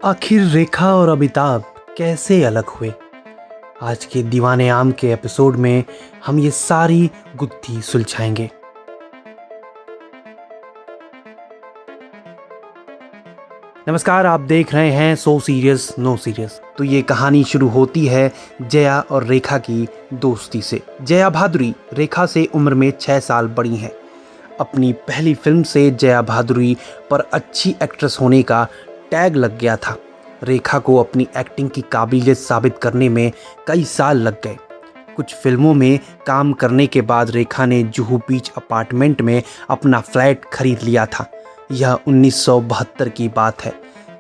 आखिर रेखा और अमिताभ कैसे अलग हुए? आज के दीवाने आम के एपिसोड में हम ये सारी गुत्थी सुलझाएंगे। नमस्कार, आप देख रहे हैं सो सीरियस नो सीरियस। तो ये कहानी शुरू होती है जया और रेखा की दोस्ती से। जया भादुरी रेखा से उम्र में 6 साल बड़ी हैं। अपनी पहली फिल्म से जया भादुरी पर अच्छी एक्ट्रेस होने का टैग लग गया था। रेखा को अपनी एक्टिंग की काबिलियत साबित करने में कई साल लग गए। कुछ फिल्मों में काम करने के बाद रेखा ने जुहू बीच अपार्टमेंट में अपना फ्लैट खरीद लिया था। यह 1972 की बात है।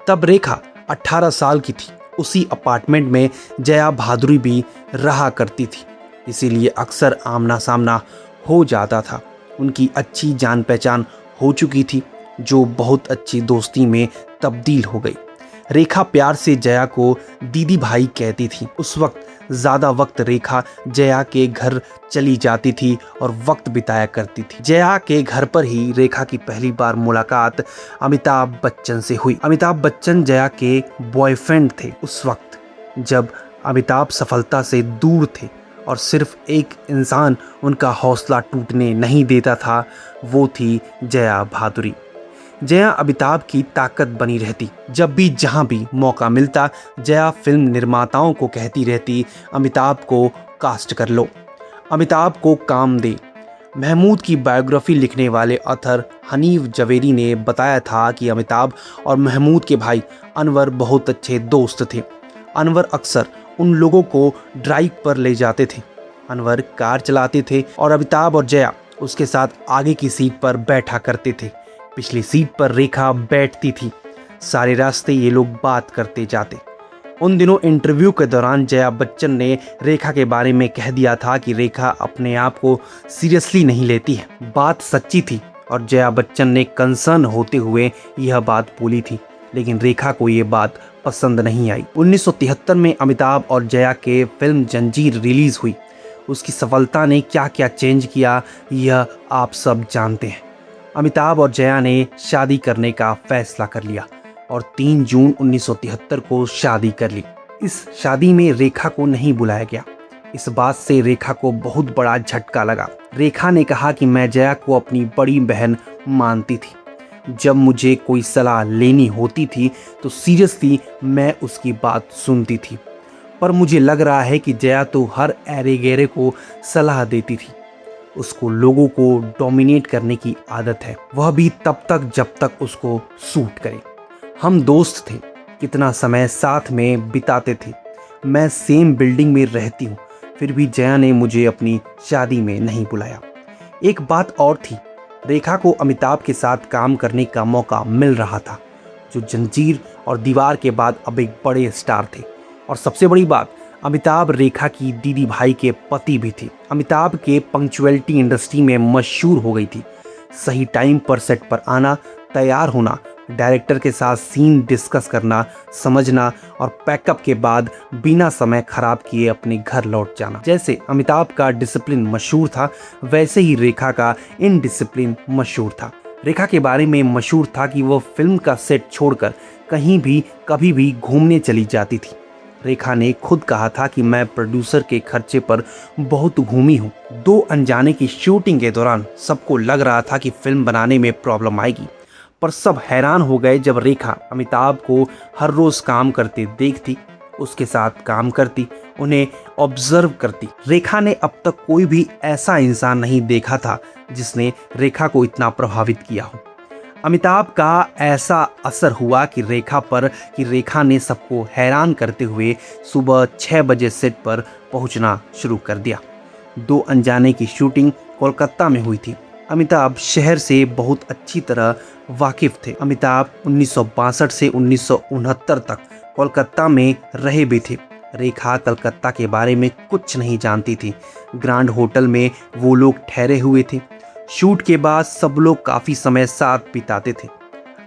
तब रेखा 18 साल की थी। उसी अपार्टमेंट में जया भादुरी भी रहा करती थी, इसीलिए अक्सर आमना सामना हो जाता था। उनकी अच्छी जान पहचान हो चुकी थी, जो बहुत अच्छी दोस्ती में तब्दील हो गई। रेखा प्यार से जया को दीदी भाई कहती थी। उस वक्त ज़्यादा वक्त रेखा जया के घर चली जाती थी और वक्त बिताया करती थी। जया के घर पर ही रेखा की पहली बार मुलाकात अमिताभ बच्चन से हुई। अमिताभ बच्चन जया के बॉयफ्रेंड थे उस वक्त, जब अमिताभ सफलता से दूर थे और सिर्फ एक इंसान उनका हौसला टूटने नहीं देता था, वो थी जया भादुरी। जया अमिताभ की ताकत बनी रहती। जब भी जहां भी मौका मिलता, जया फिल्म निर्माताओं को कहती रहती, अमिताभ को कास्ट कर लो, अमिताभ को काम दे। महमूद की बायोग्राफी लिखने वाले ऑथर हनीफ जवेरी ने बताया था कि अमिताभ और महमूद के भाई अनवर बहुत अच्छे दोस्त थे। अनवर अक्सर उन लोगों को ड्राइव पर ले जाते थे। अनवर कार चलाते थे और अमिताभ और जया उसके साथ आगे की सीट पर बैठा करते थे। पिछली सीट पर रेखा बैठती थी। सारे रास्ते ये लोग बात करते जाते। उन दिनों इंटरव्यू के दौरान जया बच्चन ने रेखा के बारे में कह दिया था कि रेखा अपने आप को सीरियसली नहीं लेती है। बात सच्ची थी और जया बच्चन ने कंसर्न होते हुए यह बात बोली थी, लेकिन रेखा को ये बात पसंद नहीं आई। 1973 में अमिताभ और जया के फिल्म जंजीर रिलीज हुई। उसकी सफलता ने क्या क्या चेंज किया, यह आप सब जानते हैं। अमिताभ और जया ने शादी करने का फैसला कर लिया और 3 जून 1973 को शादी कर ली। इस शादी में रेखा को नहीं बुलाया गया। इस बात से रेखा को बहुत बड़ा झटका लगा। रेखा ने कहा कि मैं जया को अपनी बड़ी बहन मानती थी। जब मुझे कोई सलाह लेनी होती थी तो सीरियसली मैं उसकी बात सुनती थी, पर मुझे लग रहा है कि जया तो हर ऐरे गैरे को सलाह देती थी। उसको लोगों को डोमिनेट करने की आदत है, वह भी तब तक जब तक उसको सूट करे। हम दोस्त थे, कितना समय साथ में बिताते थे। मैं सेम बिल्डिंग में रहती हूँ, फिर भी जया ने मुझे अपनी शादी में नहीं बुलाया। एक बात और थी, रेखा को अमिताभ के साथ काम करने का मौका मिल रहा था, जो जंजीर और दीवार के बाद अब एक बड़े स्टार थे। और सबसे बड़ी बात, अमिताभ रेखा की दीदी भाई के पति भी थे। अमिताभ के पंक्चुअलिटी इंडस्ट्री में मशहूर हो गई थी। सही टाइम पर सेट पर आना, तैयार होना, डायरेक्टर के साथ सीन डिस्कस करना, समझना और पैकअप के बाद बिना समय खराब किए अपने घर लौट जाना। जैसे अमिताभ का डिसिप्लिन मशहूर था, वैसे ही रेखा का इनडिसिप्लिन मशहूर था। रेखा के बारे में मशहूर था कि वह फिल्म का सेट छोड़कर कहीं भी कभी भी घूमने चली जाती थी। रेखा ने खुद कहा था कि मैं प्रोड्यूसर के खर्चे पर बहुत घूमी हूँ। 2 अनजाने की शूटिंग के दौरान सबको लग रहा था कि फिल्म बनाने में प्रॉब्लम आएगी, पर सब हैरान हो गए जब रेखा अमिताभ को हर रोज काम करते देखती, उसके साथ काम करती, उन्हें ऑब्जर्व करती। रेखा ने अब तक कोई भी ऐसा इंसान नहीं देखा था जिसने रेखा को इतना प्रभावित किया हो। अमिताभ का ऐसा असर हुआ कि रेखा ने सबको हैरान करते हुए सुबह 6 बजे सेट पर पहुंचना शुरू कर दिया। 2 अनजाने की शूटिंग कोलकाता में हुई थी। अमिताभ शहर से बहुत अच्छी तरह वाकिफ थे। अमिताभ 1962 से 1969 तक कोलकाता में रहे भी थे। रेखा कलकत्ता के बारे में कुछ नहीं जानती थी। ग्रैंड होटल में वो लोग ठहरे हुए थे। शूट के बाद सब लोग काफ़ी समय साथ बिताते थे।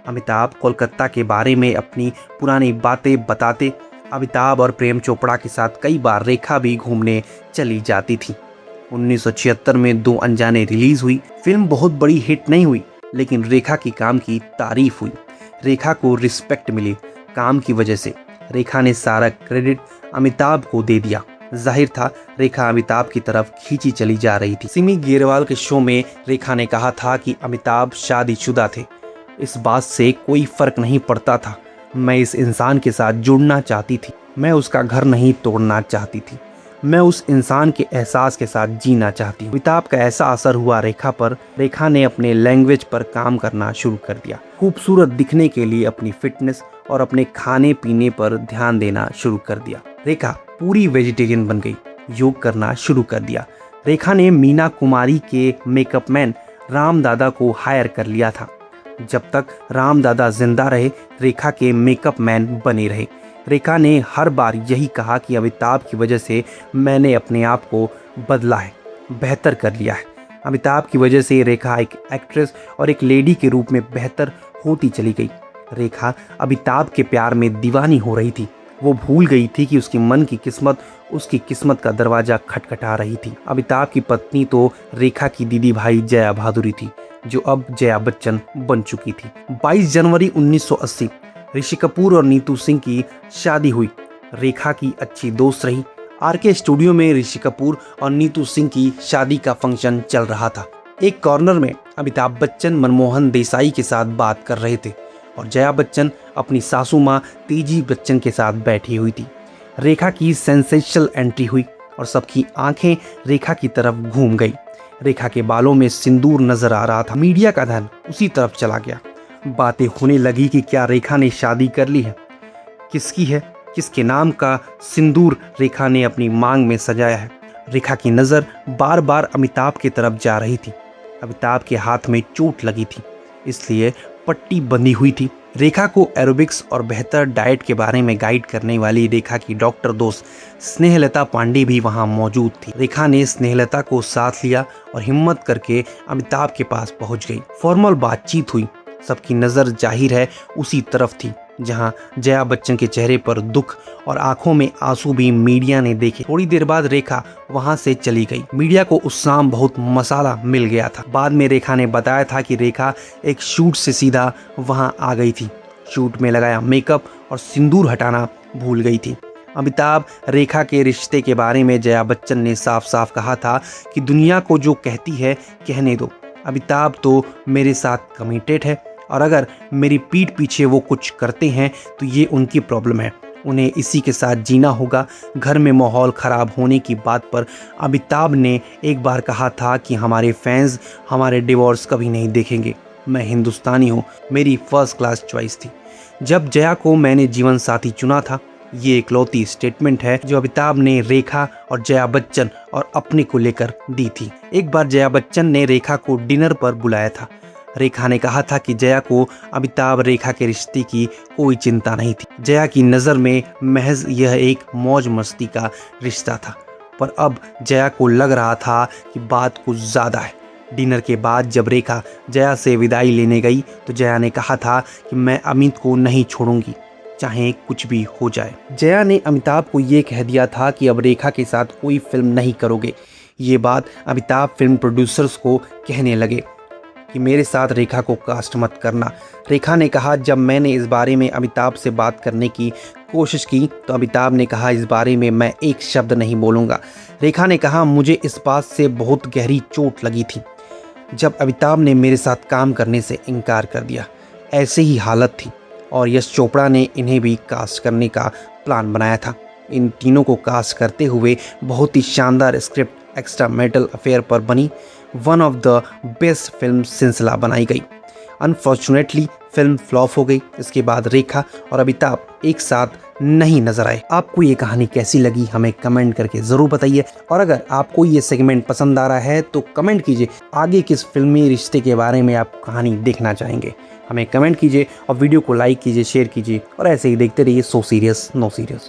अमिताभ कोलकाता के बारे में अपनी पुरानी बातें बताते। अमिताभ और प्रेम चोपड़ा के साथ कई बार रेखा भी घूमने चली जाती थी। 1976 में 2 अनजाने रिलीज हुई। फिल्म बहुत बड़ी हिट नहीं हुई, लेकिन रेखा की काम की तारीफ हुई। रेखा को रिस्पेक्ट मिली, काम की वजह से रेखा ने सारा क्रेडिट अमिताभ को दे दिया। जाहिर था रेखा अमिताभ की तरफ खींची चली जा रही थी। सिमी गेरवाल के शो में रेखा ने कहा था कि अमिताभ शादीशुदा थे, इस बात से कोई फर्क नहीं पड़ता था। मैं इस इंसान के साथ जुड़ना चाहती थी, मैं उसका घर नहीं तोड़ना चाहती थी, मैं उस इंसान के एहसास के साथ जीना चाहती हूँ। अमिताभ का ऐसा असर हुआ रेखा पर, रेखा ने अपने लैंग्वेज पर काम करना शुरू कर दिया। खूबसूरत दिखने के लिए अपनी फिटनेस और अपने खाने पीने पर ध्यान देना शुरू कर दिया। रेखा पूरी वेजिटेरियन बन गई, योग करना शुरू कर दिया। रेखा ने मीना कुमारी के मेकअप मैन राम दादा को हायर कर लिया था। जब तक राम दादा जिंदा रहे रेखा के मेकअप मैन बने रहे। रेखा ने हर बार यही कहा कि अमिताभ की वजह से मैंने अपने आप को बदला है, बेहतर कर लिया है। अमिताभ की वजह से रेखा एक एक्ट्रेस और एक लेडी के रूप में बेहतर होती चली गई। रेखा अमिताभ के प्यार में दीवानी हो रही थी। वो भूल गई थी कि उसकी मन की किस्मत उसकी किस्मत का दरवाजा खटखटा रही थी। अमिताभ की पत्नी तो रेखा की दीदी भाई जया भादुरी थी, जो अब जया बच्चन बन चुकी थी। 22 जनवरी 1980 ऋषि कपूर और नीतू सिंह की शादी हुई। रेखा की अच्छी दोस्त रही। आरके स्टूडियो में ऋषि कपूर और नीतू सिंह की शादी का फंक्शन चल रहा था। एक कॉर्नर में अमिताभ बच्चन मनमोहन देसाई के साथ बात कर रहे थे और जया बच्चन अपनी सासू माँ तेजी बच्चन के साथ बैठी हुई थी। रेखा की सेंसेशनल एंट्री हुई और सबकी आंखें रेखा की तरफ घूम गई। रेखा के बालों में सिंदूर नजर आ रहा था। मीडिया का ध्यान उसी तरफ चला गया। बातें होने लगी कि क्या रेखा ने शादी कर ली है, किसकी है, किसके नाम का सिंदूर रेखा ने अपनी मांग में सजाया है। रेखा की नज़र बार बार अमिताभ की तरफ जा रही थी। अमिताभ के हाथ में चोट लगी थी, इसलिए पट्टी बंधी हुई थी। रेखा को एरोबिक्स और बेहतर डाइट के बारे में गाइड करने वाली रेखा की डॉक्टर दोस्त स्नेहलता पांडे भी वहां मौजूद थी। रेखा ने स्नेहलता को साथ लिया और हिम्मत करके अमिताभ के पास पहुंच गई। फॉर्मल बातचीत हुई। सबकी नज़र जाहिर है उसी तरफ थी जहां जया बच्चन के चेहरे पर दुख और आंखों में आंसू भी मीडिया ने देखे। थोड़ी देर बाद रेखा वहां से चली गई। मीडिया को उस शाम बहुत मसाला मिल गया था। बाद में रेखा ने बताया था कि रेखा एक शूट से सीधा वहां आ गई थी। शूट में लगाया मेकअप और सिंदूर हटाना भूल गई थी। अमिताभ रेखा के रिश्ते के बारे में जया बच्चन ने साफ साफ कहा था कि दुनिया को जो कहती है कहने दो, अमिताभ तो मेरे साथ कमिटेड है और अगर मेरी पीठ पीछे वो कुछ करते हैं तो ये उनकी प्रॉब्लम है, उन्हें इसी के साथ जीना होगा। घर में माहौल ख़राब होने की बात पर अमिताभ ने एक बार कहा था कि हमारे फैंस हमारे डिवोर्स कभी नहीं देखेंगे, मैं हिंदुस्तानी हूँ, मेरी फर्स्ट क्लास चॉइस थी। जब जया को मैंने जीवन साथी चुना था, ये इकलौती स्टेटमेंट है जो अमिताभ ने रेखा और जया बच्चन और अपने को लेकर दी थी। एक बार जया बच्चन ने रेखा को डिनर पर बुलाया था। रेखा ने कहा था कि जया को अमिताभ रेखा के रिश्ते की कोई चिंता नहीं थी। जया की नज़र में महज यह एक मौज मस्ती का रिश्ता था, पर अब जया को लग रहा था कि बात कुछ ज़्यादा है। डिनर के बाद जब रेखा जया से विदाई लेने गई तो जया ने कहा था कि मैं अमित को नहीं छोड़ूंगी, चाहे कुछ भी हो जाए। जया ने अमिताभ को ये कह दिया था कि अब रेखा के साथ कोई फिल्म नहीं करोगे। ये बात अमिताभ फिल्म प्रोड्यूसर्स को कहने लगे कि मेरे साथ रेखा को कास्ट मत करना। रेखा ने कहा, जब मैंने इस बारे में अमिताभ से बात करने की कोशिश की तो अमिताभ ने कहा, इस बारे में मैं एक शब्द नहीं बोलूँगा। रेखा ने कहा, मुझे इस बात से बहुत गहरी चोट लगी थी जब अमिताभ ने मेरे साथ काम करने से इनकार कर दिया। ऐसे ही हालत थी और यश चोपड़ा ने इन्हें भी कास्ट करने का प्लान बनाया था। इन तीनों को कास्ट करते हुए बहुत ही शानदार स्क्रिप्ट एक्स्ट्रा मैरिटल अफेयर पर बनी one of the best film सिलसिला बनाई गई। अनफॉर्चुनेटली फिल्म फ्लॉप हो गई। इसके बाद रेखा और अमिताभ एक साथ नहीं नजर आए। आपको ये कहानी कैसी लगी हमें कमेंट करके ज़रूर बताइए, और अगर आपको ये सेगमेंट पसंद आ रहा है तो कमेंट कीजिए आगे किस फिल्मी रिश्ते के बारे में आप कहानी देखना चाहेंगे। हमें कमेंट कीजिए और वीडियो को लाइक कीजिए, शेयर कीजिए और ऐसे ही देखते रहिए सो सीरियस नो सीरियस।